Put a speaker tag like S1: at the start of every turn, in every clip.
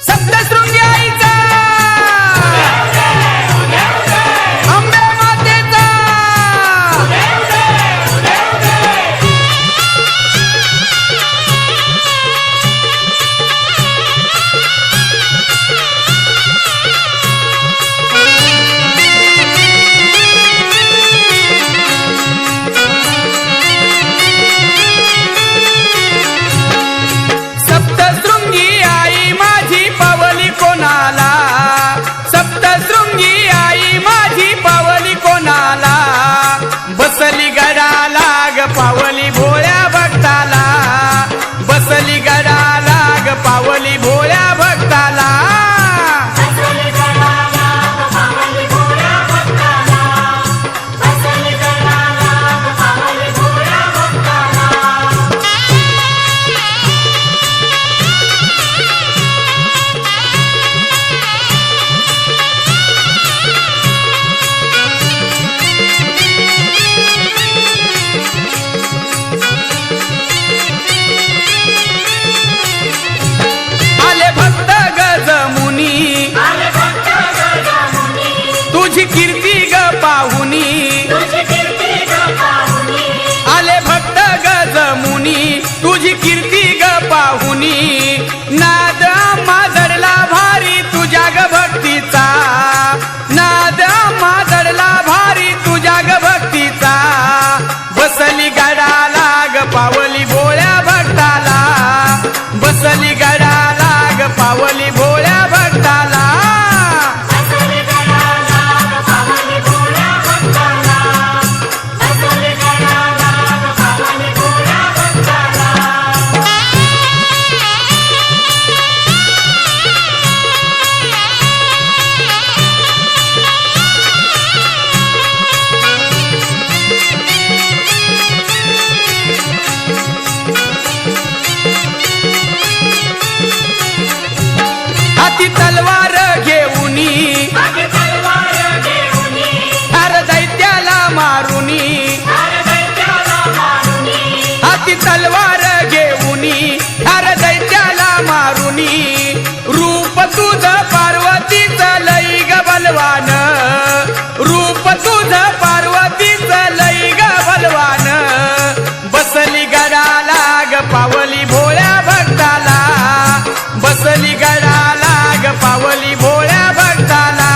S1: सप्तशृंगी आईचा अंबे मातेचा सप्तशृंगी आई माझी पावली कोणाला सप्तशृंगी आई माझी पावली कोणाला बसली गडाला ग पावली भोळ्या भक्ताला बसली गडाला ग पावली भोळ्या भक्ताला आले भक्त गजमुनी तुझी कीर्ती ग पाहुनी आले भक्त गजमुनी तुझी कीर्ती ग पाहुनी नाद माजडला भारी तुझ्या ग भक्तीचा नाद माजडला भारी तुझ्या ग भक्तीचा बसली गडाला ग पावली भोळ्या भक्ताला बसली गडाला ग पावली भोळ्या भक्ताला हाती तलवार घेऊनी हर दैत्याला मारुनी हाती तलवार घेऊनी हर दैत्याला मारुनी रूप तुझ पार्वतीच लई ग बलवान रूप तुझ पार्वतीच लई ग बलवान बसली गडाला ग पावली भोळ्या भक्ताला बसली गडाला ग पावली भोळ्या भक्ताला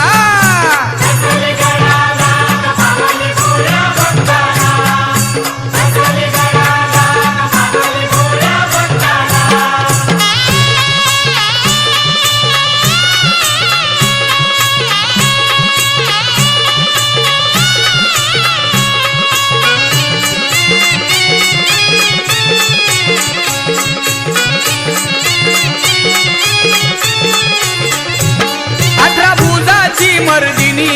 S1: अठरा भुजाची मर्दिनी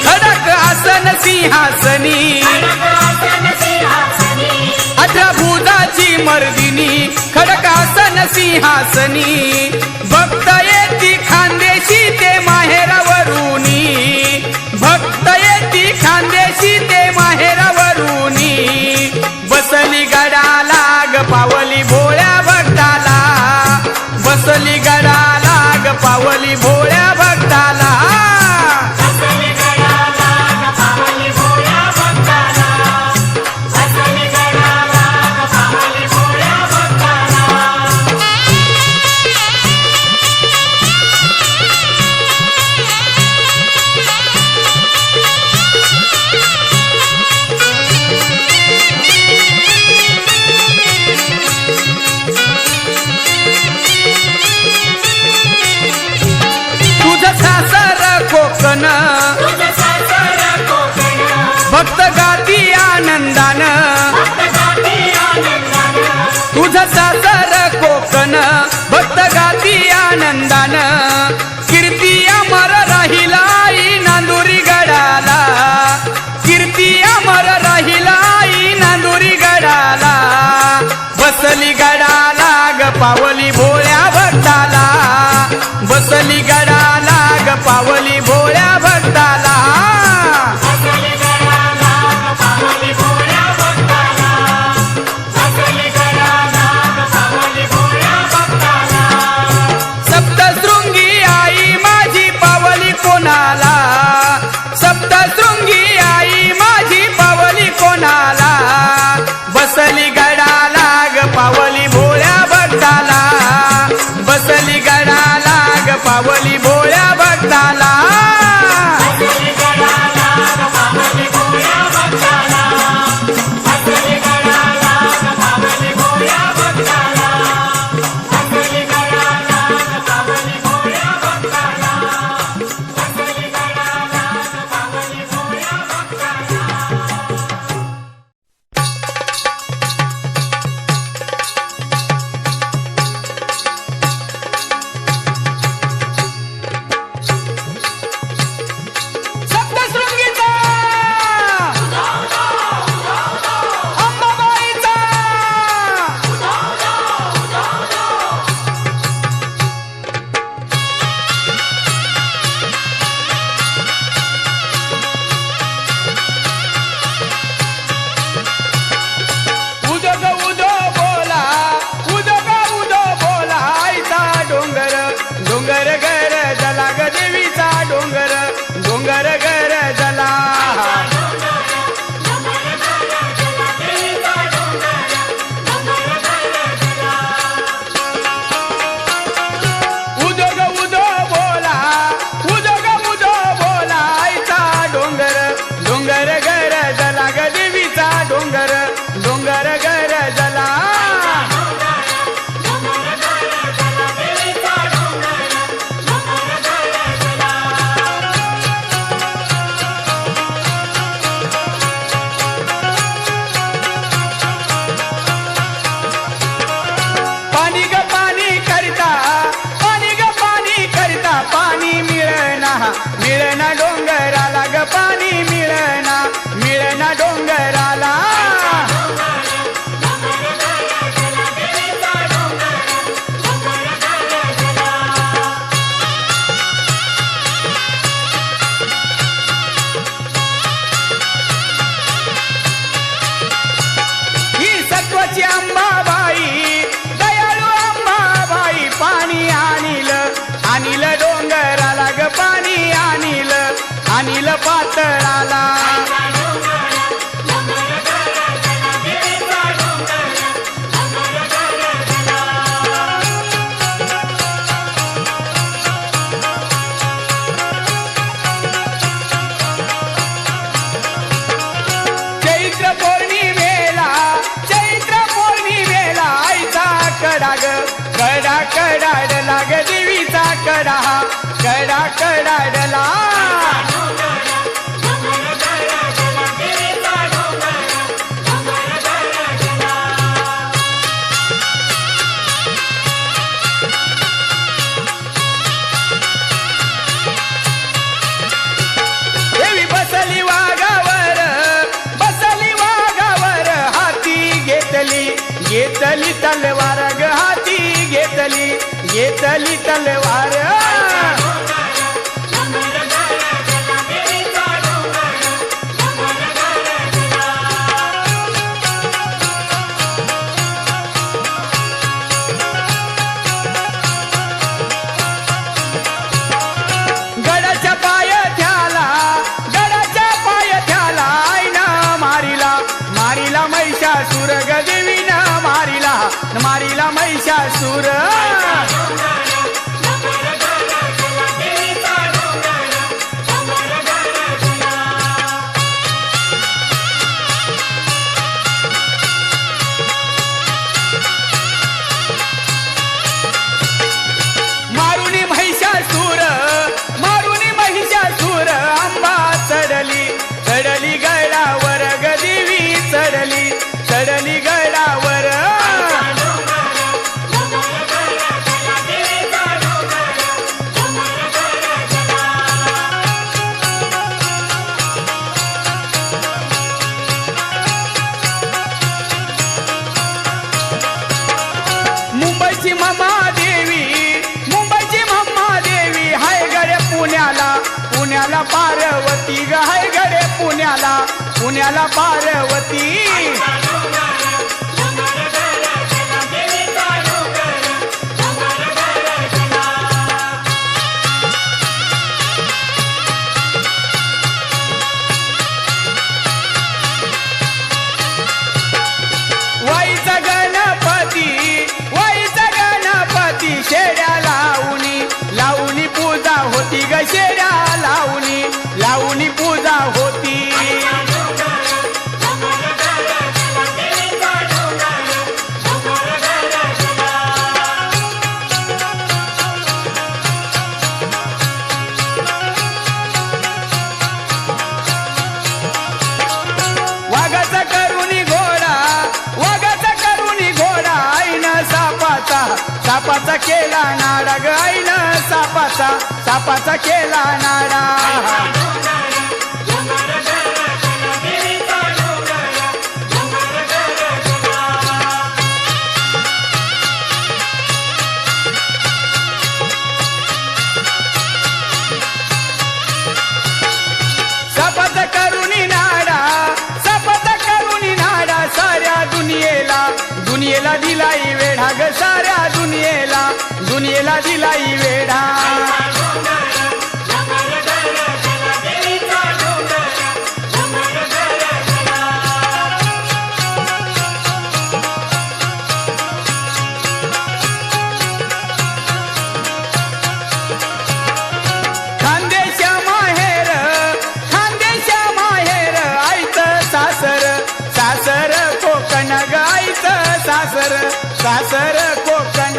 S1: खडक आसन सिंहासनी अठरा भुजाची मर्दिनी खडक आसन सिंहासनी भक्त येती खानदेशी ते माहेरावरूनी भक्त येती खानदेशी ते माहेरावरूनी बसली गडाला ग पावली भोळ्या भक्ताला बसली गडाला ग पावली भोळ्या भक्ताला कोकण भक्त गाती आनंदान तुझं सासर कोकण भक्त गाती आनंदान कीर्ती अमर राहिला आई नांदुरी गडाला कीर्ती अमर राहिला आई नांदुरी गडाला बसली गडाला ग पावली भोळ्या भक्ताला बसली गडाला ग पावली भोळ्या भक्ताला
S2: भक्ताला
S1: कडा कडाडला ग देवीचा कडा कडा कडाडला देवी बसली वाघावर हाती घेतली तलवार ग हाती घेतली तलवार गडाच्या पायथ्याला आईनं मारिला महिषासूर ग देवीनं मारिला महिषासूर मारुनी महिषासूर अंबा चढली गडावर ग देवी चढली गडावर मुंबईची म्मा देवी हाय गडे पुण्याला पार्वती ग हाय गडे पुण्याला पार्वती वाईचा गणपती शेड्या लावणी पूजा होती ग शेड्या लावणी पूजा होती वाघाचा करुणी घोडा आईनं सापाचा केला नाडा ग आईनं सापाचा केला नाडा सापाचा करुणी नाडा साऱ्या दुनियेला दिलाई वेढा ग साऱ्या दुनियेला दिलाई वेढा खानदेशा माहेर आईचं सासर कोकण ग आईचं सासर कोकण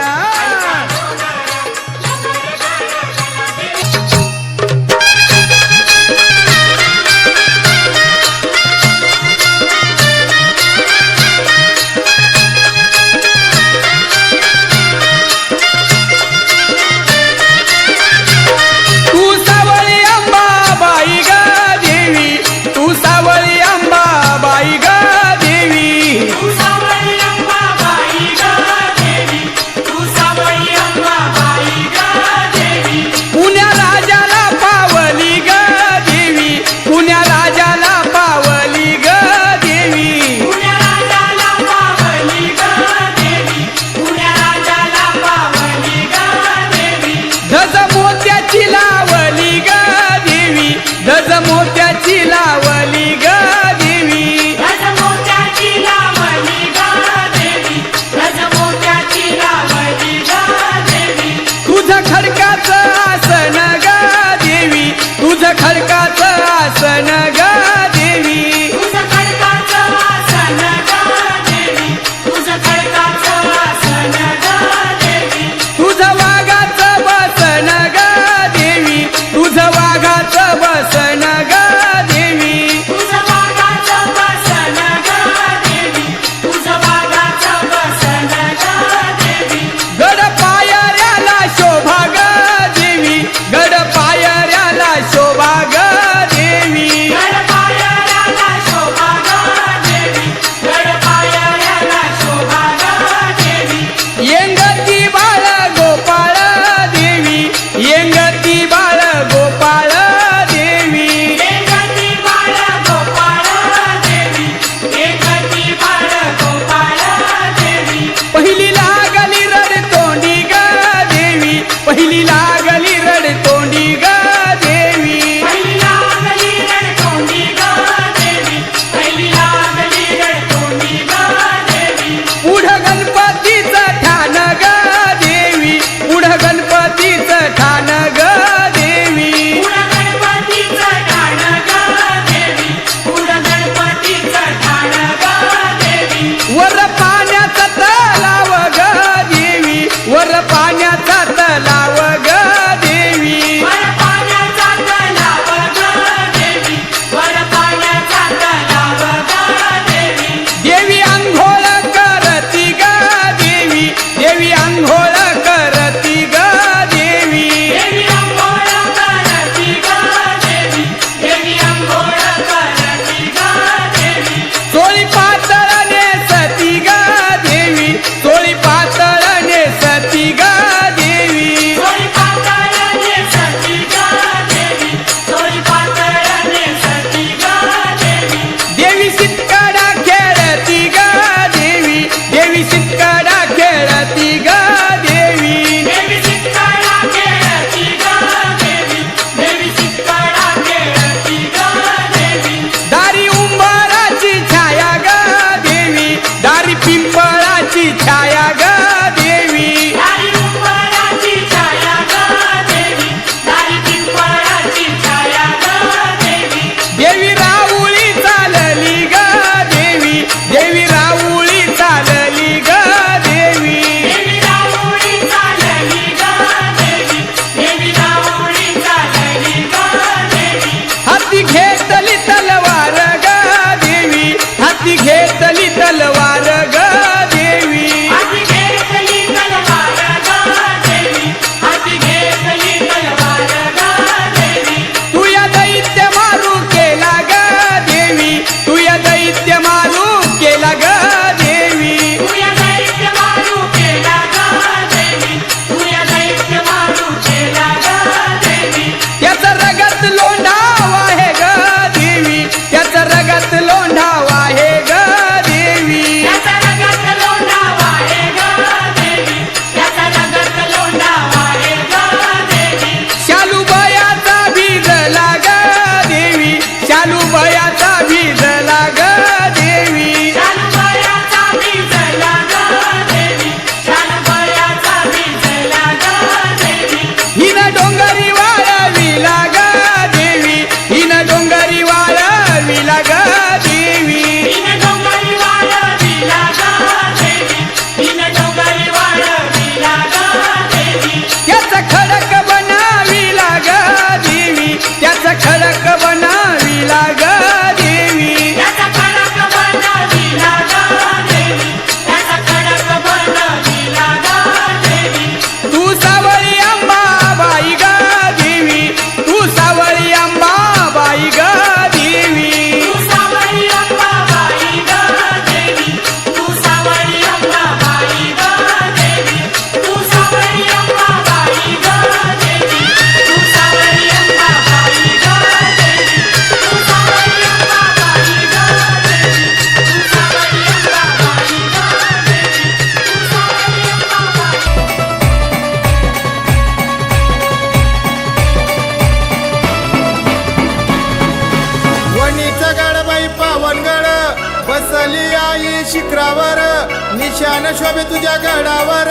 S2: शान शोभे तुझ्या गडावर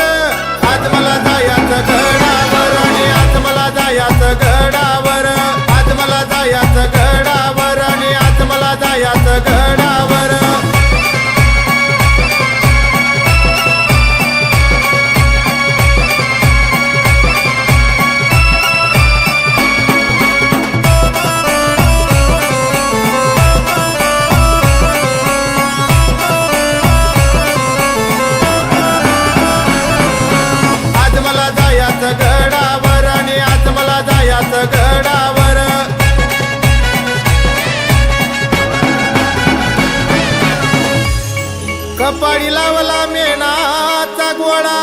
S2: आज मला जायाचं गडावर आणि आज मला जायाचं गडावर आज मला जायाचं गडावर आणि आज मला जायाचं गडावर गडावर आणि आज मला जायाचं गडावर कपाळी लावला मेणाचा गोळा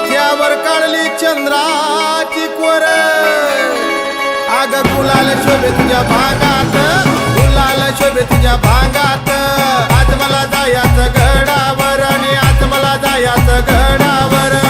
S2: त्यावर काढली चंद्राची कोर आग गुलाल शोभे तुझ्या भागात गुलाल शोभे तुझ्या भागात आज मला जायाचं गडावर आणि आज मला जायाचं गडावर